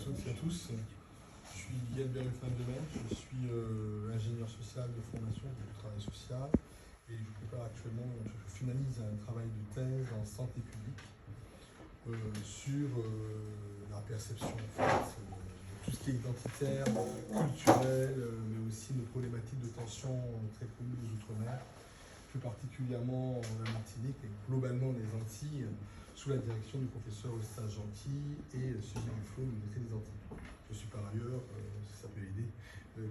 toutes et à tous. Je suis Guillaume Berufin-Demen, je suis ingénieur social de formation du travail social et je prépare actuellement, je finalise un travail de thèse en santé publique sur la perception en fait, de tout ce qui est identitaire, culturel, mais aussi nos problématiques de tension très connues des Outre-mer, plus particulièrement la Martinique et globalement les Antilles, sous la direction du professeur Eustache Gentil et Suzy Duflo, l'Université des Antilles. Je suis par ailleurs, si ça peut aider,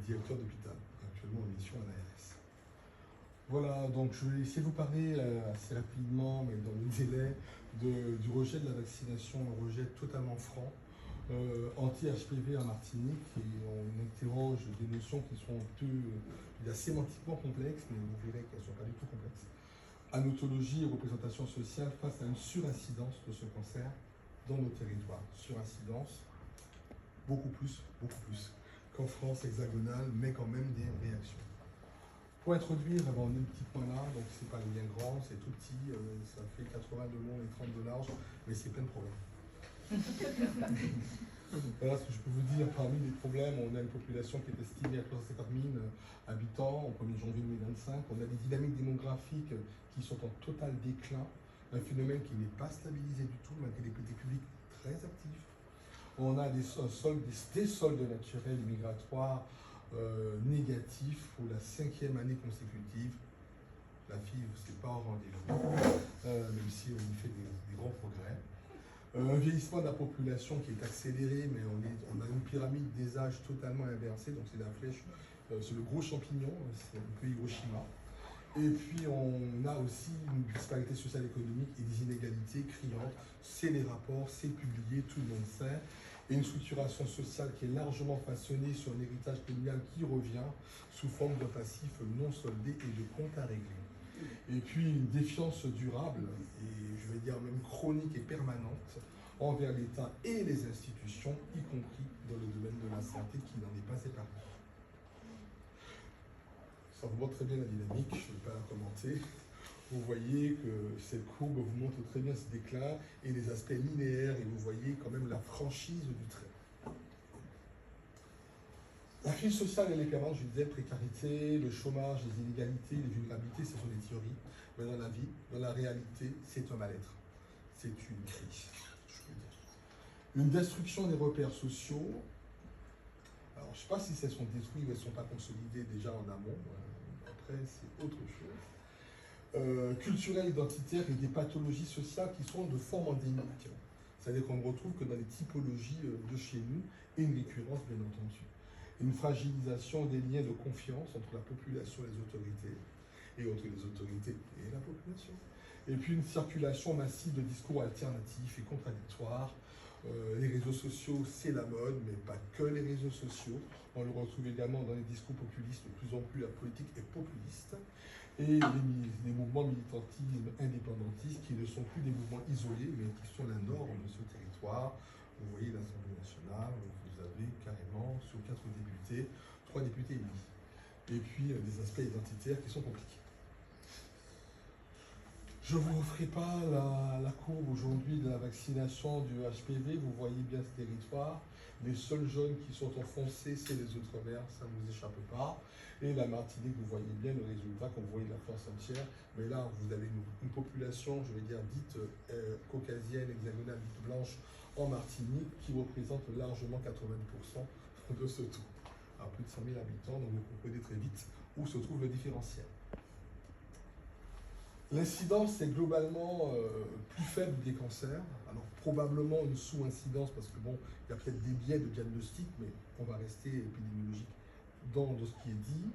directeur d'hôpital, actuellement en mission à l'ARS. Voilà, donc je vais essayer de vous parler assez rapidement, mais dans le délai, du rejet de la vaccination, un rejet totalement franc, anti-HPV en Martinique, et on interroge des notions qui sont sémantiquement complexes, mais vous verrez qu'elles ne sont pas du tout complexes. Anotologie et représentation sociale face à une surincidence de ce cancer dans nos territoires. Surincidence, beaucoup plus qu'en France hexagonale, mais quand même des réactions. Pour introduire, on a un petit point là, donc c'est pas bien grand, c'est tout petit, ça fait 80 de long et 30 de large, mais c'est plein de problèmes. Voilà ce que je peux vous dire. Parmi les problèmes, on a une population qui est estimée à 350 000 habitants au 1er janvier 2025. On a des dynamiques démographiques qui sont en total déclin, un phénomène qui n'est pas stabilisé du tout, malgré des politiques publiques très actives. On a des soldes naturels et migratoires négatifs pour la 5e année consécutive. La FIV, c'est pas au rendez-vous, même si on y fait des grands progrès. Un vieillissement de la population qui est accéléré, mais on a une pyramide des âges totalement inversée, donc c'est la flèche, c'est le gros champignon, c'est un peu Hiroshima. Et puis on a aussi une disparité sociale économique et des inégalités criantes, c'est les rapports, c'est publié, tout le monde sait, et une structuration sociale qui est largement façonnée sur un héritage colonial qui revient sous forme de passifs non soldés et de comptes à régler. Et puis une défiance durable, et je vais dire même chronique et permanente, envers l'État et les institutions, y compris dans le domaine de la santé, qui n'en est pas épargné. Ça vous montre très bien la dynamique, je ne vais pas la commenter. Vous voyez que cette courbe vous montre très bien ce déclin et les aspects linéaires, et vous voyez quand même la franchise du trait. La crise sociale et l'éclairage, je disais, précarité, le chômage, les inégalités, les vulnérabilités, ce sont des théories. Mais dans la vie, dans la réalité, c'est un mal-être. C'est une crise, je peux dire. Une destruction des repères sociaux. Alors, je ne sais pas si elles sont détruites ou elles ne sont pas consolidées déjà en amont. Après, c'est autre chose. Culturelles, identitaires et des pathologies sociales qui sont de forme endémique. C'est-à-dire qu'on ne retrouve que dans les typologies de chez nous, et une récurrence, bien entendu. Une fragilisation des liens de confiance entre la population et les autorités, et entre les autorités et la population. Et puis une circulation massive de discours alternatifs et contradictoires. Les réseaux sociaux, c'est la mode, mais pas que les réseaux sociaux. On le retrouve également dans les discours populistes, de plus en plus la politique est populiste. Et les mouvements militantisme indépendantistes qui ne sont plus des mouvements isolés, mais qui sont la norme de ce territoire. Vous voyez l'Assemblée nationale, vous avez carrément sur 4 députés, 3 députés élus. Et puis des aspects identitaires qui sont compliqués. Je ne vous referai pas la courbe aujourd'hui de la vaccination du HPV, vous voyez bien ce territoire. Les seuls jaunes qui sont enfoncés, c'est les Outre-mer, ça ne vous échappe pas. Et la Martinique, vous voyez bien le résultat, quand vous voyez la France entière. Mais là, vous avez une population, je vais dire, dite caucasienne, hexagonale, dite blanche, en Martinique, qui représente largement 90% de ce taux. À plus de 100 000 habitants, donc vous comprenez très vite où se trouve le différentiel. L'incidence est globalement plus faible des cancers, alors probablement une sous-incidence parce que bon, il y a peut-être des biais de diagnostic, mais on va rester épidémiologique dans ce qui est dit.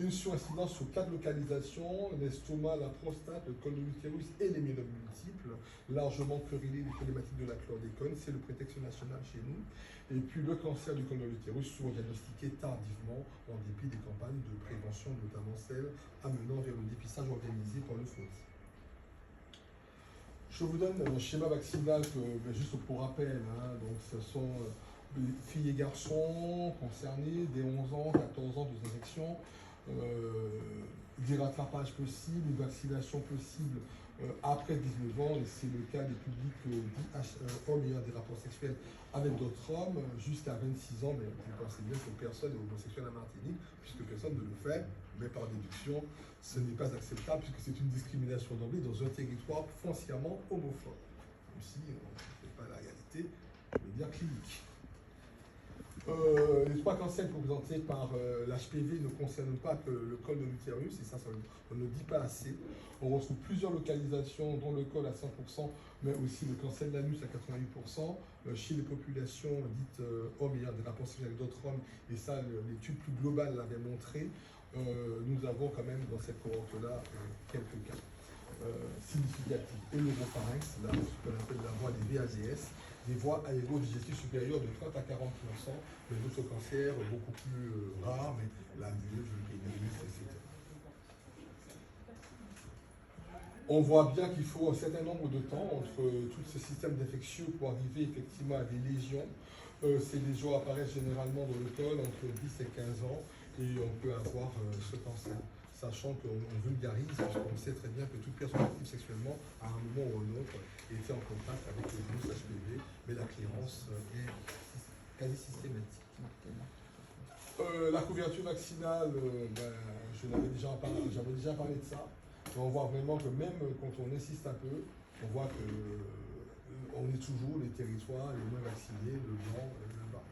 Une sur-incidence sur 4 localisations, l'estomac, la prostate, le col de l'utérus et les myélomes multiples, largement querellés des problématiques de la chlordécone, c'est le prétexte national chez nous. Et puis le cancer du col de l'utérus, souvent diagnostiqué tardivement, en dépit des campagnes de prévention, notamment celles amenant vers le dépistage organisé par le FODS. Je vous donne un schéma vaccinal juste pour rappel, donc ce sont filles et garçons concernés dès 11 ans, 14 ans de injection, des rattrapages possibles, une vaccination possible après 19 ans, et c'est le cas des publics dits hommes ayant des rapports sexuels avec d'autres hommes, jusqu'à 26 ans, mais vous pensez bien que personne n'est homosexuel à Martinique, puisque personne ne le fait, mais par déduction, ce n'est pas acceptable, puisque c'est une discrimination d'emblée dans un territoire foncièrement homophobe. Même si on ne fait pas la réalité, je veux dire clinique. Les trois cancers présentés par l'HPV ne concernent pas que le col de l'utérus, et ça on ne dit pas assez. On retrouve plusieurs localisations, dont le col à 100%, mais aussi le cancer de l'anus à 88%, chez les populations dites hommes ayant des rapports sexuels avec d'autres hommes, et ça l'étude plus globale l'avait montré. Nous avons quand même dans cette cohorte-là quelques cas significatifs. Et l'oropharynx, ce qu'on appelle la voie des VADS, des voies aérodigestives supérieures de 30 à 40%, mais d'autres cancers beaucoup plus rares, mais la vulve, le pénis, etc. On voit bien qu'il faut un certain nombre de temps entre tous ces systèmes d'infectieux pour arriver effectivement à des lésions. Ces lésions apparaissent généralement dans le col entre 10 et 15 ans et on peut avoir ce cancer. Sachant qu'on vulgarise, puisqu'on sait très bien que toute personne active sexuellement, à un moment ou un autre, était en contact avec le virus HPV, mais la clearance est quasi systématique. La couverture vaccinale, j'avais déjà parlé de ça. On voit vraiment que même quand on insiste un peu, on voit que on est toujours les territoires les moins vaccinés, le blanc, le bas.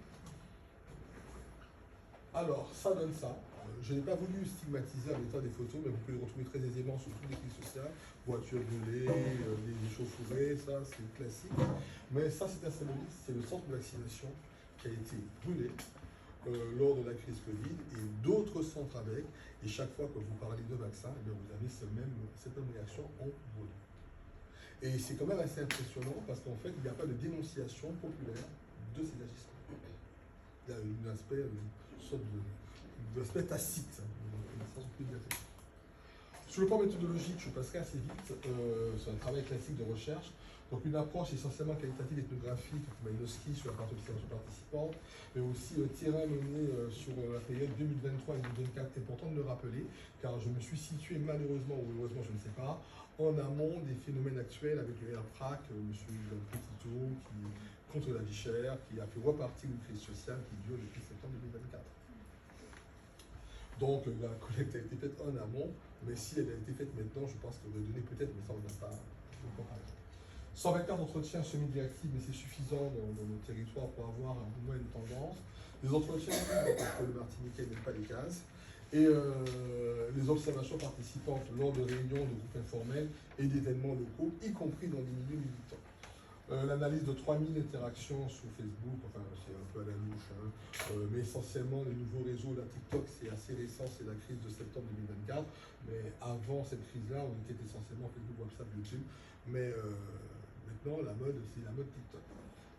Alors, ça donne ça. Je n'ai pas voulu stigmatiser à l'état des photos, mais vous pouvez le retrouver très aisément sur toutes les crises sociales, voitures brûlées, les échauffourées, ça c'est classique. Mais ça c'est un symbole, c'est le centre de vaccination qui a été brûlé lors de la crise Covid et d'autres centres avec. Et chaque fois que vous parlez de vaccin, eh bien, vous avez cette même réaction en brûlé. Et c'est quand même assez impressionnant parce qu'en fait, il n'y a pas de dénonciation populaire de ces agissements. Il y a une sorte d'aspect tacite. Sur le plan méthodologique, je passerai assez vite. C'est un travail classique de recherche. Donc une approche essentiellement qualitative ethnographique, Malinowski sur la partie observation participante, mais aussi terrain mené sur la période 2023 et 2024. C'est important de le rappeler, car je me suis situé malheureusement ou heureusement, je ne sais pas, en amont des phénomènes actuels avec le RPRAC, M. Petito, qui contre la vie chère, qui a fait repartir une crise sociale qui dure depuis septembre 2024. Donc la collecte a été faite en amont, mais si elle a été faite maintenant, je pense que les données peut-être, mais ça on n'a pas de comparaison. 124 entretiens semi-directifs, mais c'est suffisant dans nos territoires pour avoir un peu moins une tendance. Les entretiens, parce que le Martiniquais n'aime pas les cases. Et les observations participantes lors de réunions de groupes informels et d'événements locaux, y compris dans les milieux militants. L'analyse de 3000 interactions sur Facebook, enfin c'est un peu à la louche, hein, mais essentiellement les nouveaux réseaux, la TikTok c'est assez récent, c'est la crise de septembre 2024, mais avant cette crise-là, on était essentiellement Facebook, WhatsApp, YouTube, mais maintenant la mode c'est la mode TikTok.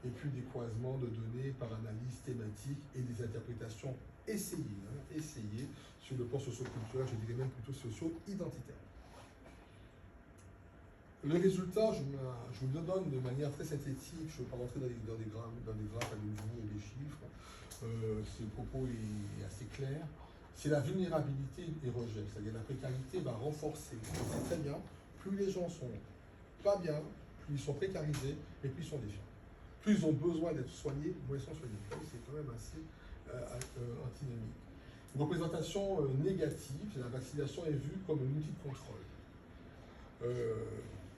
Et puis des croisements de données par analyse thématique et des interprétations essayées sur le plan socio-culturel, je dirais même plutôt socio-identitaire. Le résultat, je vous le donne de manière très synthétique, je ne vais pas rentrer dans des graphes à nouveau et des chiffres, ce propos est assez clair. C'est la vulnérabilité et rejet, c'est-à-dire la précarité va renforcer. C'est très bien, plus les gens sont pas bien, plus ils sont précarisés et plus ils sont défiants. Plus ils ont besoin d'être soignés, moins ils sont soignés. C'est quand même assez antinomique. Une représentation négative, la vaccination est vue comme un outil de contrôle.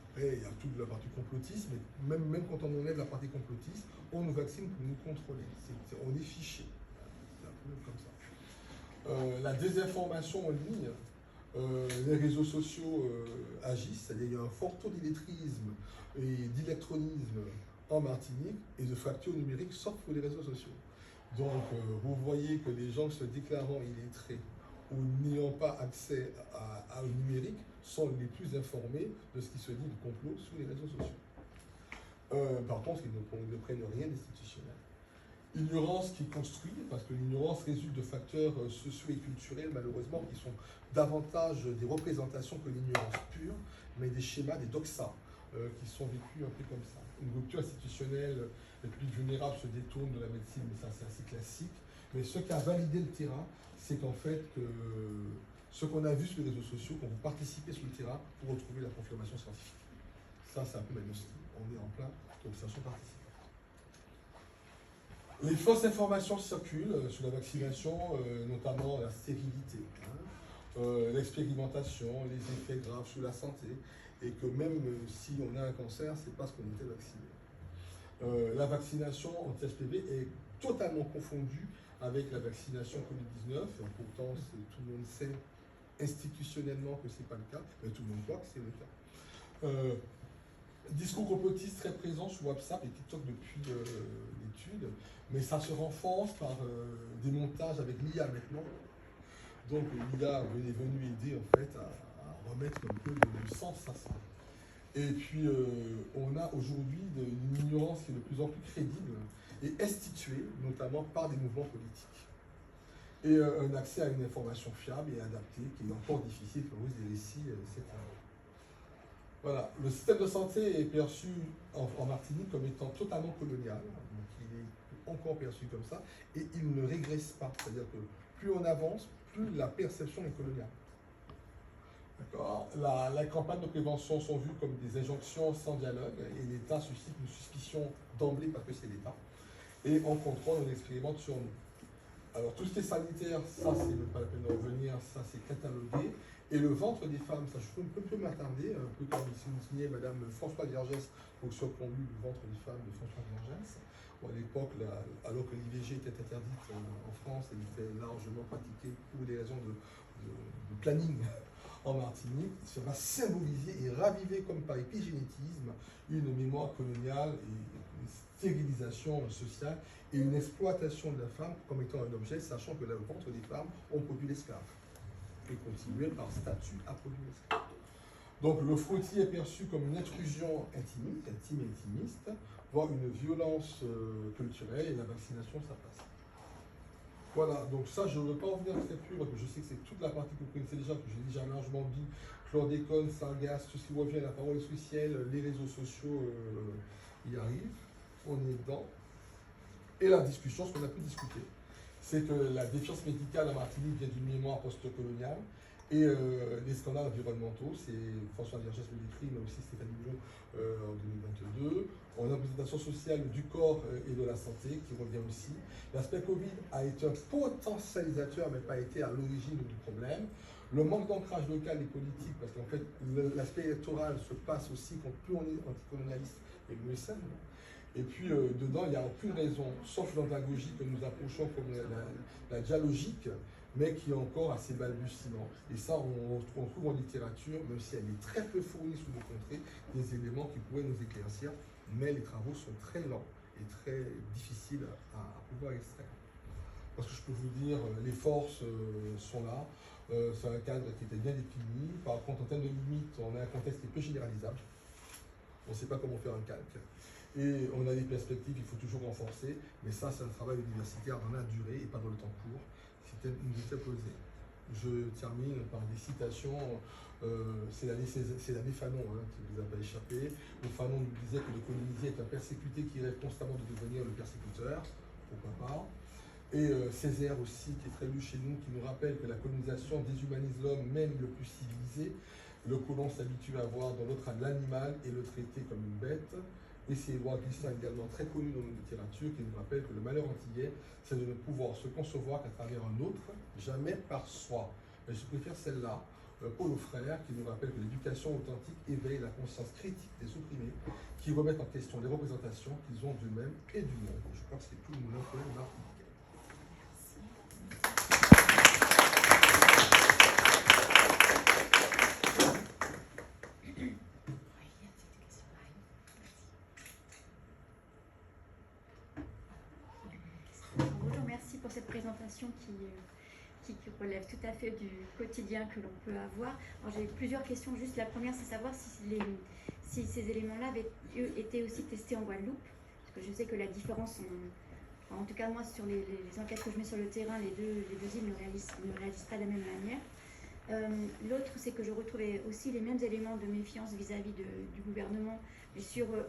Après, il y a toute la partie complotiste, mais même quand on enlève la partie complotiste, on nous vaccine pour nous contrôler. On est fiché. C'est un peu comme ça. La désinformation en ligne, les réseaux sociaux agissent, c'est-à-dire qu'il y a un fort taux d'illettrisme et d'électronisme en Martinique et de fracture numérique sortent pour les réseaux sociaux. Donc, vous voyez que les gens se déclarant illettrés ou n'ayant pas accès au numérique sont les plus informés de ce qui se dit de complot sur les réseaux sociaux. Par contre, ils ne prennent rien d'institutionnel. Ignorance qui construit, parce que l'ignorance résulte de facteurs sociaux et culturels, malheureusement, qui sont davantage des représentations que l'ignorance pure, mais des schémas, des doxas, qui sont vécus un peu comme ça. Une rupture institutionnelle, les plus vulnérables se détournent de la médecine, mais ça c'est assez classique. Mais ce qui a validé le terrain, c'est qu'en fait, ce qu'on a vu sur les réseaux sociaux, quand vous participez sur le terrain, vous retrouvez la confirmation scientifique. Ça, c'est un peu Magnowski. On est en plein observation participante. Les fausses informations circulent sur la vaccination, notamment la stérilité, l'expérimentation, les effets graves sur la santé, et que même si on a un cancer, c'est parce qu'on était vacciné. La vaccination anti-HPV est totalement confondue avec la vaccination Covid-19. Pourtant, tout le monde sait institutionnellement que ce n'est pas le cas, mais tout le monde croit que c'est le cas. Discours complotiste très présent sur WhatsApp et TikTok depuis l'étude, mais ça se renforce par des montages avec l'IA maintenant. Donc l'IA est venue aider en fait à remettre un peu de sens à ça. Et puis on a aujourd'hui une ignorance qui est de plus en plus crédible et instituée, notamment par des mouvements politiques. Et un accès à une information fiable et adaptée qui est encore difficile pour vous des récits, etc. Voilà, le système de santé est perçu en Martinique comme étant totalement colonial, donc il est encore perçu comme ça, et il ne régresse pas, c'est-à-dire que plus on avance, plus la perception est coloniale. D'accord. La campagne de prévention sont vues comme des injonctions sans dialogue, et l'État suscite une suspicion d'emblée parce que c'est l'État, et on contrôle, on expérimente sur nous. Alors tout ce qui est sanitaire, ça c'est même pas la peine de revenir, ça c'est catalogué. Et le ventre des femmes, ça je peux m'attarder, un peu comme ici vous signez Madame Françoise Vergès, pour ceux qui ont lu le ventre des femmes de Françoise Vergès. Bon, à l'époque, alors que l'IVG était interdite en France, elle était largement pratiquée pour des raisons de planning en Martinique. Ça va symboliser et raviver comme par épigénétisme une mémoire coloniale et une stérilisation sociale et une exploitation de la femme comme étant un objet, sachant que le ventre des femmes ont produit l'esclave et continué par statut à produire l'esclave. Donc le frottis est perçu comme une intrusion intime et intimiste, voire une violence culturelle, et la vaccination, ça passe. Voilà, donc ça, je ne veux pas en venir très plus, parce que je sais que c'est toute la partie que vous connaissez déjà, que j'ai déjà largement dit, chlordécone, sargasse, tout ce qui revient, la parole sous ciel, les réseaux sociaux y arrivent, on est dedans. Et la discussion, ce qu'on a pu discuter, c'est que la défiance médicale en Martinique vient d'une mémoire post-coloniale, et les scandales environnementaux, c'est François Vergès le décrit, mais aussi Stéphanie Boulon en 2022. On a une représentation sociale du corps et de la santé qui revient aussi. L'aspect Covid a été un potentialisateur, mais pas été à l'origine du problème. Le manque d'ancrage local des politiques, parce qu'en fait, l'aspect électoral se passe aussi quand plus on est anticolonialiste, et mieux c'est. Et puis, dedans, il n'y a aucune raison, sauf l'andragogie que nous approchons comme la dialogique, mais qui est encore assez balbutiement. Et ça, on trouve en littérature, même si elle est très peu fournie sous nos contrées, des éléments qui pourraient nous éclaircir, mais les travaux sont très lents et très difficiles à pouvoir extraire. Parce que je peux vous dire, les forces sont là, c'est un cadre qui était bien défini. Par contre, en termes de limites, on a un contexte qui est peu généralisable. On ne sait pas comment faire un calque. Et on a des perspectives qu'il faut toujours renforcer, mais ça, c'est un travail universitaire dans la durée et pas dans le temps court. C'était une question posée. Je termine par des citations. C'est l'année Fanon qui ne vous a pas échappé, où Fanon nous disait que le colonisé est un persécuté qui rêve constamment de devenir le persécuteur. Pourquoi pas. Et Césaire aussi, qui est très lu chez nous, qui nous rappelle que la colonisation déshumanise l'homme, même le plus civilisé. Le colon s'habitue à voir dans l'autre l'animal et le traiter comme une bête. Et c'est Édouard Glissant, également très connu dans notre littérature, qui nous rappelle que le malheur antillais, c'est de ne pouvoir se concevoir qu'à travers un autre, jamais par soi. Et je préfère celle-là, Paul Frère, qui nous rappelle que l'éducation authentique éveille la conscience critique des opprimés, qui remettent en question les représentations qu'ils ont d'eux-mêmes et du monde. Je crois que c'est tout le monde pour l'article. Cette présentation qui relève tout à fait du quotidien que l'on peut avoir. Alors j'ai plusieurs questions. Juste la première, c'est savoir si ces éléments-là avaient été aussi testés en Guadeloupe, parce que je sais que la différence, en tout cas moi sur les enquêtes que je mets sur le terrain, les deux îles ne réalisent pas de la même manière. L'autre, c'est que je retrouvais aussi les mêmes éléments de méfiance vis-à-vis du gouvernement, mais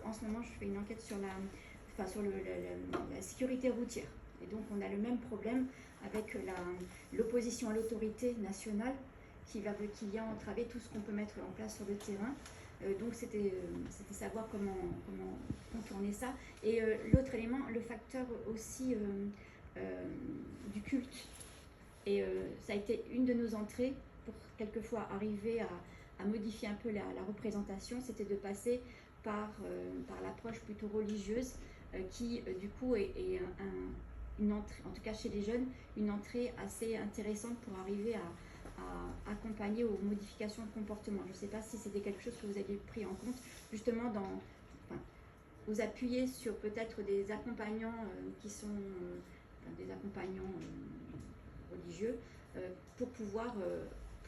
en ce moment je fais une enquête sur la sécurité routière. Et donc on a le même problème avec l'opposition à l'autorité nationale qui vient entraver tout ce qu'on peut mettre en place sur le terrain. Donc c'était savoir comment contourner ça. Et l'autre élément, le facteur aussi du culte. Et ça a été une de nos entrées pour quelquefois arriver à modifier un peu la représentation, c'était de passer par l'approche plutôt religieuse qui du coup est une entrée, en tout cas chez les jeunes, une entrée assez intéressante pour arriver à accompagner aux modifications de comportement. Je ne sais pas si c'était quelque chose que vous aviez pris en compte, justement vous appuyer sur peut-être des accompagnants qui sont des accompagnants religieux pour pouvoir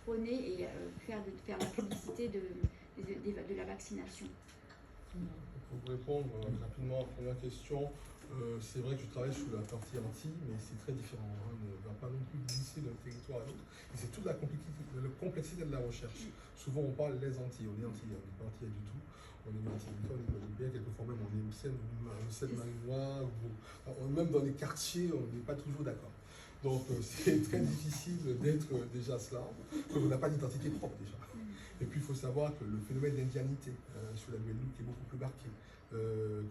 prôner et faire la publicité de la vaccination. Pour répondre rapidement à la première question, c'est vrai que je travaille sur la partie anti, mais c'est très différent. On ne va pas non plus glisser d'un territoire à l'autre. Et c'est toute la complexité de la recherche. Souvent, on parle les anti, on est anti, on n'est pas anti du tout. On est anti-américain, on est guadeloupéen, quelquefois même on est au Seine-Marinois, même dans les quartiers, on n'est pas toujours d'accord. Donc c'est très difficile d'être déjà cela, qu'on n'a pas d'identité propre déjà. Et puis il faut savoir que le phénomène d'indianité sur la Guadeloupe qui est beaucoup plus marqué,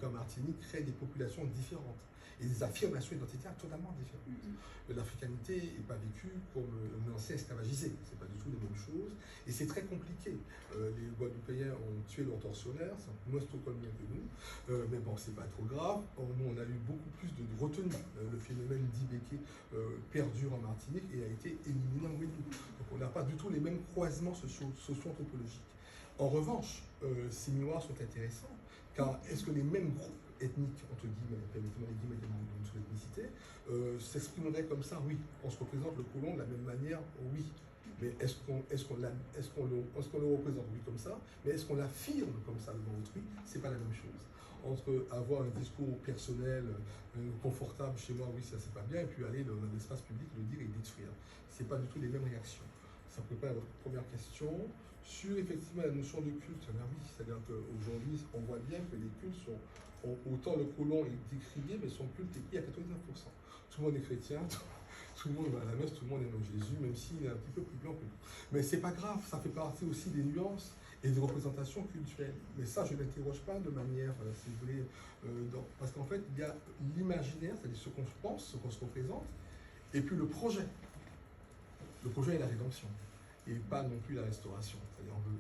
comme Martinique, crée des populations différentes et des affirmations identitaires totalement différentes. L'africanité n'est pas vécue comme un ancien esclavagisé, c'est pas du tout les mêmes choses, et c'est très compliqué. Les Guadeloupéens ont tué leurs tortionnaires, c'est moins stockholmien que nous, mais bon, c'est pas trop grave. Nous, on a eu beaucoup plus de retenue. Le phénomène d'Ibéké perdure en Martinique et a été éliminé en Guadeloupe. Donc on n'a pas du tout les mêmes croisements socio-anthropologiques. En revanche, ces miroirs sont intéressants, car est-ce que les mêmes groupes ethniques, entre guillemets, permettez-moi les guillemets sur l'ethnicité, s'exprimeraient comme ça? Oui. On se représente le colon de la même manière? Oui. Mais est-ce qu'on le représente, oui, comme ça? Mais est-ce qu'on l'affirme comme ça devant autrui? C'est pas la même chose. Entre avoir un discours personnel confortable chez moi, oui, ça c'est pas bien, et puis aller dans l'espace public, le dire et le détruire. C'est pas du tout les mêmes réactions. Ça prépare à votre première question. Sur effectivement la notion de culte, oui, c'est-à-dire qu'aujourd'hui, on voit bien que les cultes sont, autant le colon est décrié, mais son culte est pris à 99%. Tout le monde est chrétien, tout le monde va à la messe, tout le monde aime Jésus, même s'il est un petit peu plus blanc que nous. Mais c'est pas grave, ça fait partie aussi des nuances et des représentations culturelles. Mais ça, je ne l'interroge pas de manière, si vous voulez, parce qu'en fait, il y a l'imaginaire, c'est-à-dire ce qu'on pense, ce qu'on se représente, et puis le projet. Le projet est la rédemption, et pas non plus la restauration.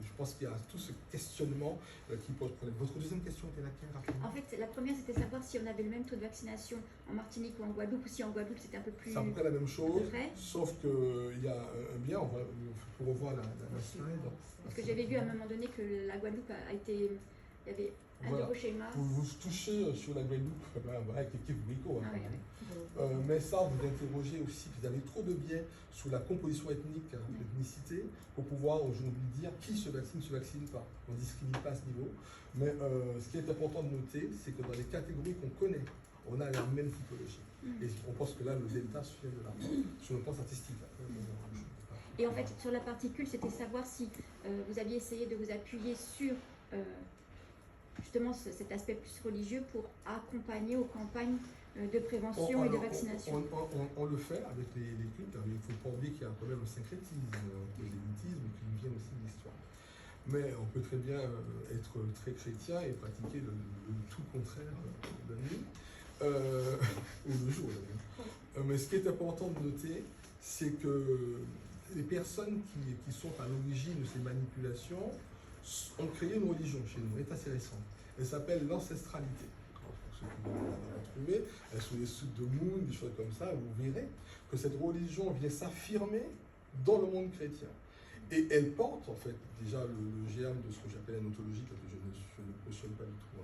Je pense qu'il y a tout ce questionnement qui pose problème. Votre deuxième question était laquelle, rapidement? En fait, la première, c'était savoir si on avait le même taux de vaccination en Martinique ou en Guadeloupe, ou si en Guadeloupe c'était un peu plus... C'est à peu près la même chose, sauf qu'il y a un bien, on faut revoir la slide. Parce que j'avais vu à un moment donné que la Guadeloupe a été... Il y avait un nouveau schéma. Vous touchez sur la Guadeloupe avec l'équipe Brico. Ah, oui. Mais ça, vous interrogez aussi, vous avez trop de biais sur la composition ethnique, l'ethnicité, pour pouvoir aujourd'hui dire qui se vaccine pas. On ne discrimine pas à ce niveau. Mais ce qui est important de noter, c'est que dans les catégories qu'on connaît, on a la même typologie. Et on pense que là, le delta se fait de là, sur le plan statistique. Et en fait, sur la particule, c'était savoir si vous aviez essayé de vous appuyer sur justement cet aspect plus religieux pour accompagner aux campagnes de prévention et de vaccination. On le fait avec les cultes. Il ne faut pas oublier qu'il y a quand même un syncrétisme, des élitismes qui nous viennent aussi de l'histoire. Mais on peut très bien être très chrétien et pratiquer le tout contraire la nuit, ou le jour d'ailleurs. Mais ce qui est important de noter, c'est que les personnes qui sont à l'origine de ces manipulations ont créé une religion chez nous, elle est assez récente. Elle s'appelle l'ancestralité. Pour ceux qui vont la trouver, elle est sous les suites de Moon, des choses comme ça, vous verrez que cette religion vient s'affirmer dans le monde chrétien. Et elle porte en fait déjà le germe de ce que j'appelle la notologie, parce que je ne cautionne pas du tout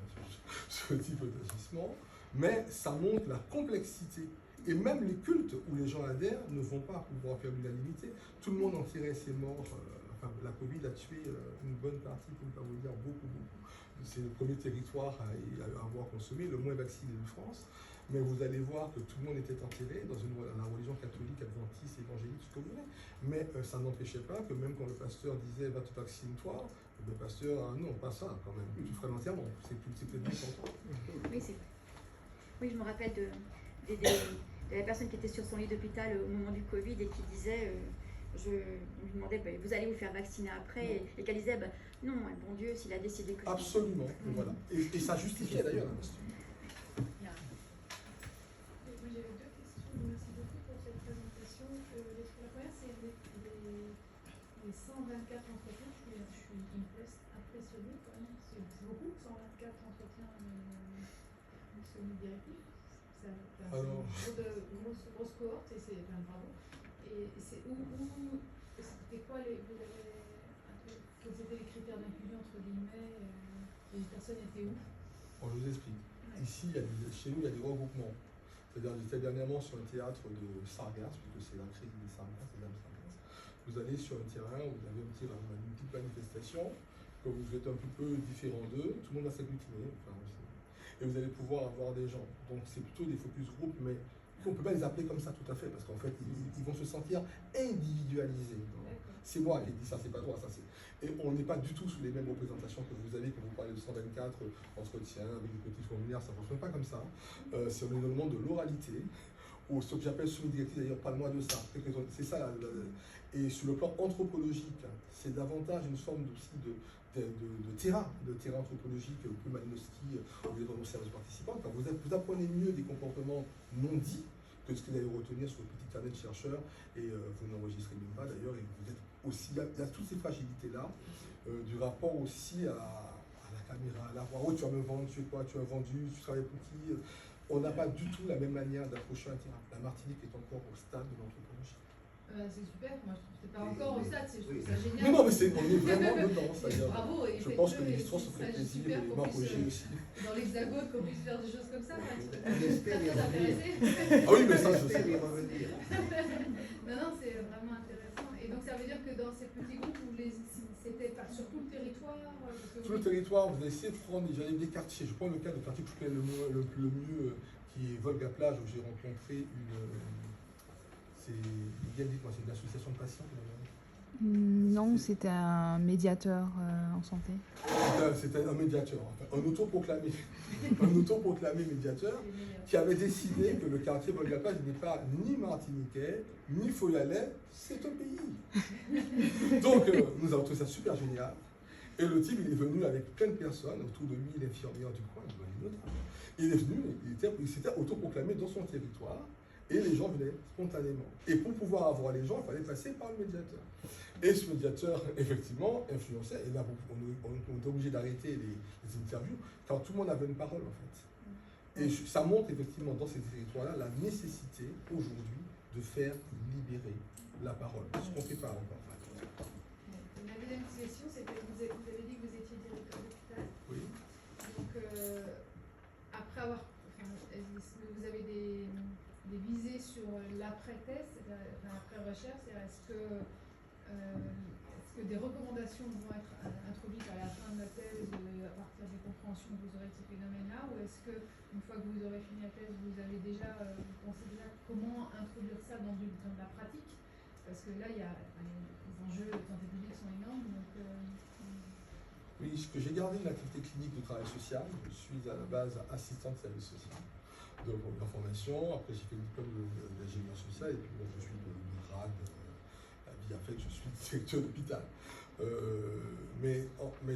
ce type d'agissement, mais ça montre la complexité. Et même les cultes où les gens adhèrent ne vont pas pouvoir faire l'unanimité. Tout le monde en tirait ses morts. La Covid a tué une bonne partie, pour ne pas vous dire beaucoup. C'est le premier territoire à avoir consommé, le moins vacciné de France. Mais vous allez voir que tout le monde était enterré dans la religion catholique, adventiste, évangélique, ce que vous voulez. Mais ça n'empêchait pas que même quand le pasteur disait « va te vacciner-toi », le pasteur « non, pas ça quand même, tu feras l'enterrement ». C'est peut-être plus content. Oui, c'est vrai. Oui, je me rappelle de la personne qui était sur son lit d'hôpital au moment du Covid et qui disait je lui demandais, vous allez vous faire vacciner après, et qu'elle disait, non, bon Dieu, s'il a décidé que... Absolument, voilà. Et ça justifiait d'ailleurs. Merci beaucoup pour cette présentation. La première, c'est les 124 entretiens. Je me laisse impressionnée quand même. C'est beaucoup, 124 entretiens semi-directifs. C'est une grosse cohorte et c'est bravo. Et c'est c'était quoi quels étaient les critères d'inclusion entre guillemets les personnes étaient où? Bon, je vous explique. Ouais. Ici, chez nous, il y a des regroupements. C'est-à-dire, j'étais dernièrement sur un théâtre de Sargasses, puisque c'est la crise des Sargasses, les dames Sargasses. Vous allez sur un terrain où vous avez une petite manifestation, que vous êtes un petit peu différent d'eux, tout le monde va s'agglutiner. Et vous allez pouvoir avoir des gens. Donc, c'est plutôt des focus group, mais on ne peut pas les appeler comme ça tout à fait, parce qu'en fait, ils vont se sentir individualisés. C'est moi qui ai dit ça, c'est pas toi, ça c'est. Et on n'est pas du tout sous les mêmes représentations que vous avez, quand vous parlez de 124 entretiens avec des petits formulaires, ça ne fonctionne pas comme ça. C'est on est dans le monde de l'oralité, ou ce que j'appelle semi-directif, d'ailleurs, parle-moi de ça. C'est ça. Et sur le plan anthropologique, c'est davantage une forme aussi de terrain anthropologique, plus Malinowski, vous êtes dans nos services participants, quand vous apprenez mieux des comportements non dits que ce que vous allez retenir sur le petit carnet de chercheurs, et vous n'enregistrez même pas d'ailleurs, et vous êtes aussi, il y a toutes ces fragilités-là, du rapport aussi à la caméra, à la voix, tu vas me vendre, tu es quoi, tu as vendu, tu travailles pour qui, on n'a pas du tout la même manière d'approcher un terrain. La Martinique est encore au stade de l'anthropologie. C'est super, moi je trouve que c'est pas encore au stade, c'est ça génial. Non, mais on est vraiment dedans, c'est-à-dire. Bravo, et je pense que l'histoire se ferait plaisir, et moi aussi. Dans l'Hexagone, qu'on puisse faire des choses comme ça, j'espère y revenir. Ah oui, mais ça, je sais. Non, c'est vraiment intéressant. Et donc ça veut dire que dans ces petits groupes, c'était sur tout le territoire Sur le territoire, vous essayez de prendre des quartiers. Je prends le cas de quartier que je connais le mieux, qui est Volga Plage, où j'ai rencontré c'est une association de patients. Non, c'était un médiateur en santé. C'était un médiateur, enfin, un autoproclamé médiateur qui avait décidé que le quartier Volga Plage n'est pas ni martiniquais, ni foyalais, c'est un pays. Donc, nous avons trouvé ça super génial. Et le type, il est venu avec plein de personnes, autour de lui, l'infirmière du coin, il est venu, il s'était autoproclamé dans son territoire. Et les gens venaient spontanément. Et pour pouvoir avoir les gens, il fallait passer par le médiateur. Et ce médiateur, effectivement, influençait. Et là, on était obligé d'arrêter les interviews, car tout le monde avait une parole, en fait. Et ça montre, effectivement, dans ces territoires-là, la nécessité, aujourd'hui, de faire libérer la parole. Ce qu'on ne fait pas encore. La deuxième question, c'était, vous avez dit que vous étiez directeur d'hôpital. Oui. Donc, après avoir... vous avez des visées sur l'après-thèse, l'après-recherche, est-ce que des recommandations vont être introduites à la fin de la thèse à partir des compréhensions que vous aurez de ces phénomènes-là, ou est-ce que une fois que vous aurez fini la thèse, vous avez déjà, vous pensez déjà comment introduire ça dans la pratique? Parce que là, les enjeux de santé publique sont énormes. Donc, oui, que j'ai gardé une activité clinique de travail social. Je suis à la base assistant de service social de formation. Après, j'ai fait le diplôme d'ingénieur social et puis je suis de grade. La vie a fait que je suis directeur d'hôpital. Mais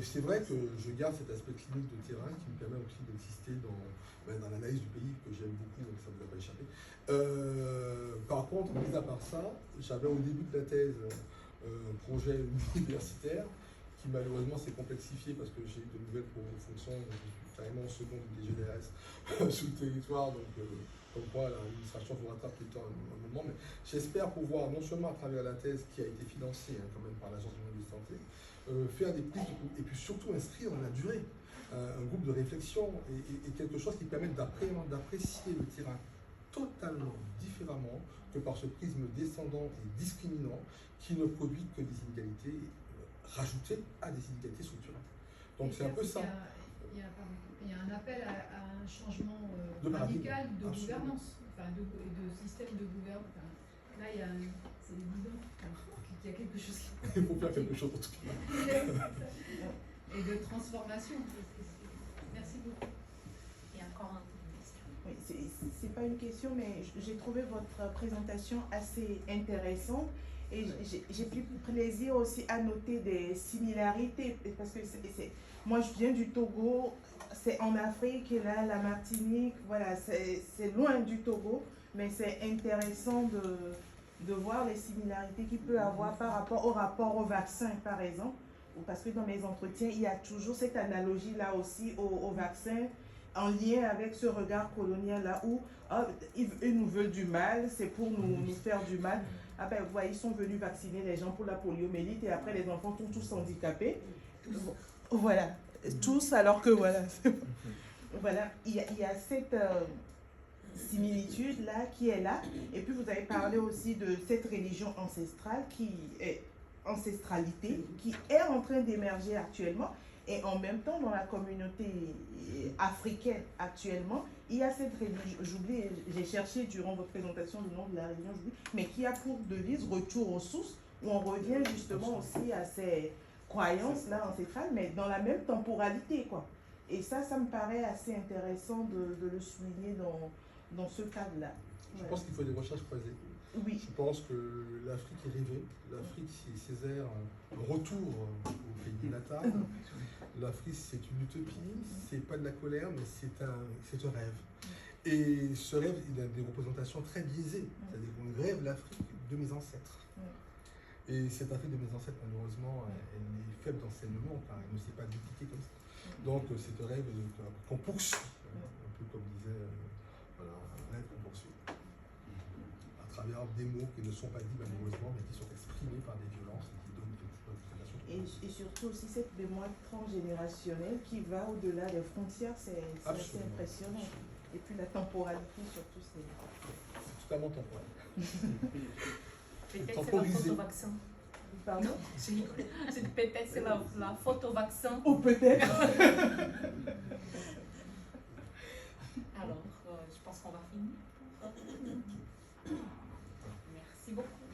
c'est vrai que je garde cet aspect clinique de terrain qui me permet aussi d'exister dans l'analyse du pays que j'aime beaucoup, donc ça ne vous a pas échappé. Par contre, mis à part ça, j'avais au début de la thèse un projet universitaire qui malheureusement s'est complexifié parce que j'ai eu de nouvelles fonctions. Je suis carrément au second du DGDRS sur le territoire, donc comme quoi l'administration vous rattrape tout le temps un moment. Mais j'espère pouvoir, non seulement à travers la thèse qui a été financée quand même par l'Agence de santé, faire des prises et puis surtout inscrire dans la durée un groupe de réflexion et quelque chose qui permette d'apprécier le terrain totalement différemment que par ce prisme descendant et discriminant qui ne produit que des inégalités rajoutées à des inégalités structurelles. Donc c'est un peu ça. Il y a un appel à un changement radical de gouvernance, de système de gouvernance. Là, c'est évident qu'il y a quelque chose qui... Il faut faire quelque chose en tout cas. Et de transformation. Merci beaucoup. Il y a encore une question. Oui, c'est pas une question, mais j'ai trouvé votre présentation assez intéressante Et j'ai pris plaisir aussi à noter des similarités, parce que moi je viens du Togo, c'est en Afrique, et là, la Martinique, voilà, c'est loin du Togo, mais c'est intéressant de voir les similarités qu'il peut avoir par rapport au vaccin, par exemple. Parce que dans mes entretiens, il y a toujours cette analogie-là aussi au vaccin, en lien avec ce regard colonial-là, où ils nous veulent du mal, c'est pour nous faire du mal. Ah ben, vous voyez, ils sont venus vacciner les gens pour la poliomyélite, et après les enfants sont tous handicapés. Voilà, tous, alors que voilà. Voilà, il y a cette similitude-là qui est là. Et puis vous avez parlé aussi de cette religion ancestrale ancestralité qui est en train d'émerger actuellement. Et en même temps, dans la communauté africaine actuellement, il y a cette religion, j'oublie, j'ai cherché durant votre présentation le nom de la religion, mais qui a pour devise retour aux sources, où on revient justement aussi à ces croyances-là ancestrales, mais dans la même temporalité, quoi. Et ça me paraît assez intéressant de le souligner dans ce cadre-là. Je pense qu'il faut des recherches croisées. Oui. Je pense que l'Afrique est rêvée. L'Afrique, c'est Césaire, retour au pays natal. L'Afrique, c'est une utopie, c'est pas de la colère, mais c'est un rêve. Et ce rêve, il a des représentations très biaisées. C'est-à-dire qu'on rêve l'Afrique de mes ancêtres. Et cette Afrique de mes ancêtres, malheureusement, elle est faible d'enseignement, car elle ne sait pas dupliquer comme ça. Donc, c'est un rêve qu'on poursuit, un peu comme disait, voilà, un rêve qu'on poursuit. À travers des mots qui ne sont pas dits, malheureusement, mais qui sont exprimés par des violences et qui donnent des représentations. Et surtout aussi cette mémoire transgénérationnelle qui va au-delà des frontières, c'est assez impressionnant. Et puis la temporalité, surtout, c'est totalement temporel. Peut-être c'est la faute au vaccin. Pardon? J'ai rigolé. Peut-être c'est la faute au vaccin. Ou peut-être. Alors, je pense qu'on va finir. Merci beaucoup.